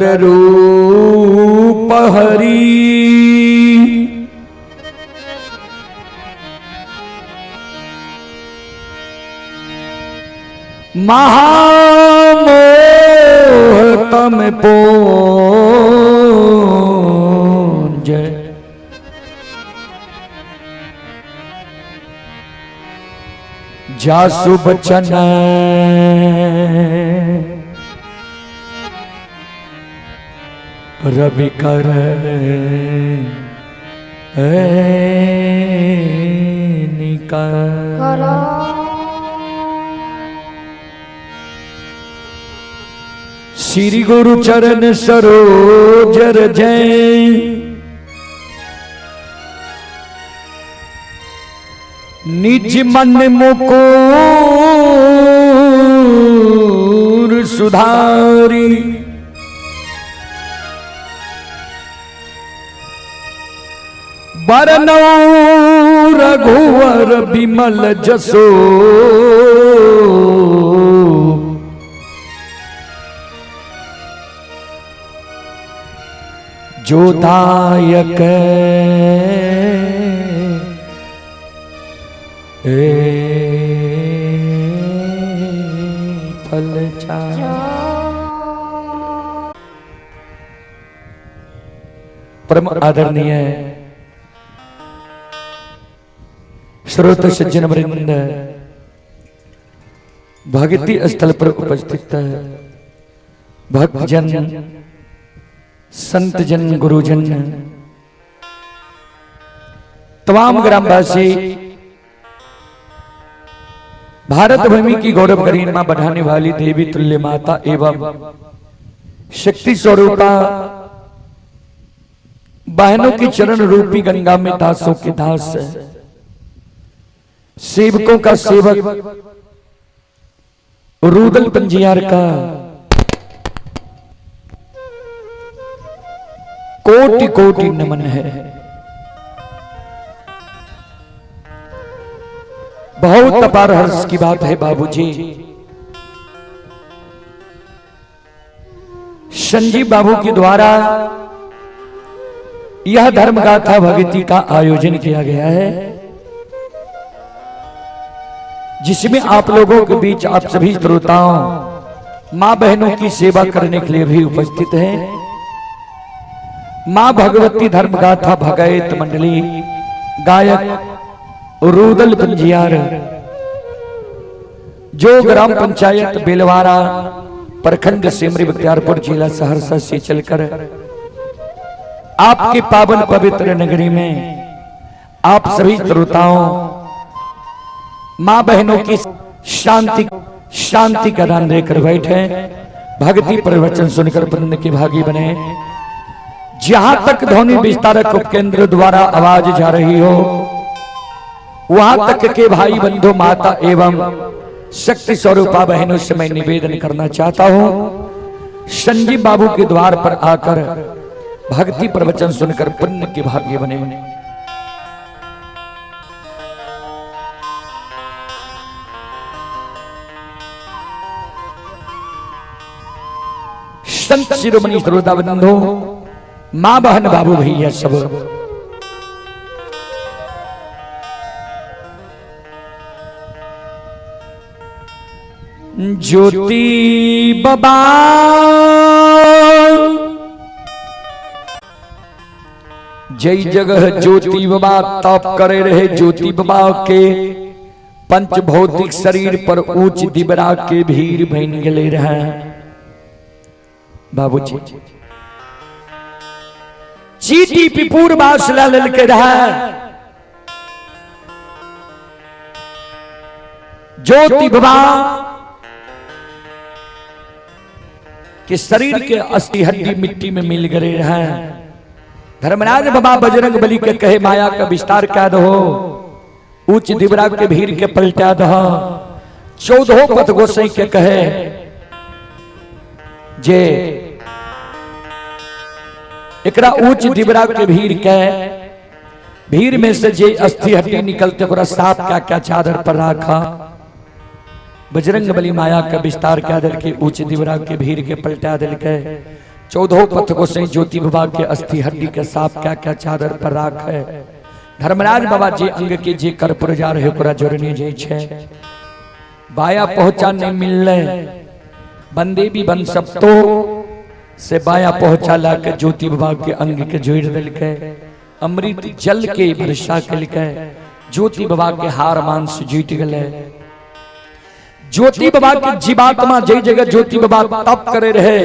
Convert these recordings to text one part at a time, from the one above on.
रूप हरि महामोह तम पूंज जासु बचन रवि कर निकर श्री गुरु चरण सरोज जय निज मन मुकुर सुधारी बरनौ रघुवर बिमल जसो जो दायक फल परम आदरणीय श्रोत सज्जन वृंद भक्ति स्थल पर उपस्थित भक्तजन संत जन गुरुजन तमाम ग्रामवासी भारत भूमि की गौरव गरिमा बढ़ाने वाली देवी तुल्य माता एवं शक्ति स्वरूपा बहनों की चरण रूपी गंगा में दासों के दास सेवकों का सेवक रूदल पंजियार का कोटि कोटि नमन है। बहुत अपार हर्ष की बात है बाबूजी। संजीव बाबू के द्वारा यह धर्म गाथा भक्ति का आयोजन किया गया है, जिसमें आप लोगों के बीच आप सभी श्रोताओं मां बहनों की सेवा करने के लिए भी उपस्थित हैं। मां भगवती धर्म गाथा भगैत मंडली गायक रूदल पंजियार जो ग्राम पंचायत बेलवारा प्रखंड सिमरी बख्तियारपुर जिला सहरसा से चलकर आपके पावन पवित्र नगरी में आप सभी श्रोताओं मां बहनों की शांति का दान देकर बैठे, भक्ति प्रवचन सुनकर पुण्य के भागी बने। जहां तक ध्वनि विस्तारक उपकेंद्र द्वारा आवाज जा रही हो, वहां तक के भाई बंधु माता एवं शक्ति स्वरूपा बहनों से मैं निवेदन करना चाहता हूं, संजीव बाबू के द्वार पर आकर भक्ति प्रवचन सुनकर पुण्य के भाग्य बने। संत शिरोमणि श्रोता बंधु मां बहन बाबू भैया सब ज्योति बाबा जय जगह ज्योति बाबा तप करे रहे। ज्योति बाबा के पंच भौतिक शरीर पर ऊंच दिबरा के भीड़ बन गले रहे। बाबूजी चीटी पिपूर बासला ललके रहा, ज्योति बाबा के शरीर के अस्थि हड्डी मिट्टी में मिल गए रहा। धर्मराज बाबा बजरंग बली के कहे माया का विस्तार क्या दो, ऊंच दिबरा के भीड़ के पलटा दो। 14 पथ गोसाई के कहे जे एकरा ऊंच दिबरा के भीड़ में से जे अस्थि हड्डी निकलते साफ क्या चादर पर रखा। बजरंग बली माया का विस्तार क्या दल के ऊंच दिवरा के भीड़ के पलटा दिल के 14 पथ को से ज्योति बाबा के अस्थि हड्डी के साफ क्या क्या चादर पर राख है। धर्मराज बाबा जे अंग के जे कर पर जा रहे ओकरा जोड़ने जे छे बाया पहुंचा नहीं मिलले बंदे भी बन सब तो से बाया पहुंचा ला के ज्योति बाबा के अंग के जोड़ दिल के अमृत जल के वर्षा के लिखे ज्योति बाबा के हार मांस जीत गले। ज्योति बाबा के जीवात्मा जे जगह ज्योति बाबा तप करे रहे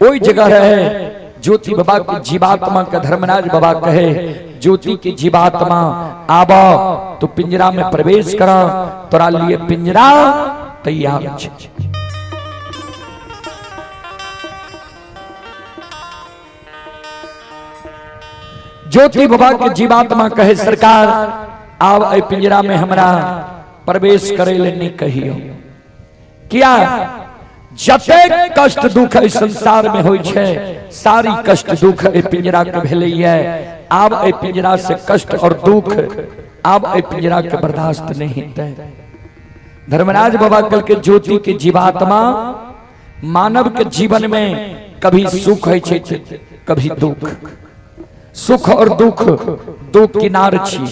ओई जगह रहे ज्योति बाबा के जीवात्मा का धर्मराज बाबा कहे ज्योति की जीवात्मा आबा तो पिंजरा में प्रवेश करा तोरा लिए पिंजरा तैयार छे। ज्योति बाबा के जीवात्मा कहे सरकार आब ए पिंजरा में हमरा प्रवेश करे ले नहीं कहियो क्या जते कष्ट दुख इस संसार में होई छे सारी कष्ट दुख ए पिंजरा के भेलैया आब ए पिंजरा से कष्ट और दुख आब ए पिंजरा के बर्दाश्त नहीं होते। धर्मराज बाबा कल के ज्योति के जीवात्मा मानव के जीवन में कभी सुख है छे कभी दुख। सुख और दुख दो किनार छी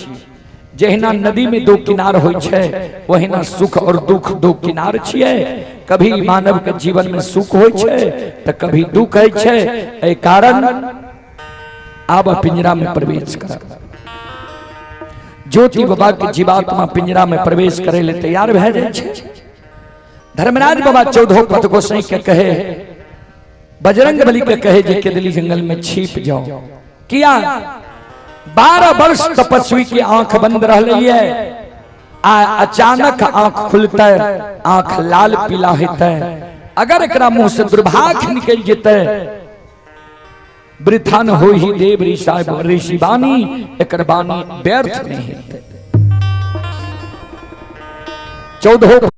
जहिना नदी में दो किनार होय छे वहिना सुख और दुख दो किनार छिए। कभी मानव के जीवन में सुख होय छे तो कभी दुख है छे ए कारण आब पिंजरा में प्रवेश कर। ज्योति बाबा के जीवात्मा पिंजरा में प्रवेश करे ले तैयार भे जाय छे। धर्मराज बाबा 14 पथ को सही के कहे बजरंग बली के कहे जे के दिल्ली जंगल में छिप जाओ किया 12 वर्ष तपस्वी की आंख बंद रह रही है अचानक आंख खुलता है आंख लाल पीला होता है। अगर एकरा मुंह से दुर्भाग्य निकल जेते वृथा न हो ही देव ऋषि बानी एकर बानी व्यर्थ नहीं होते। 14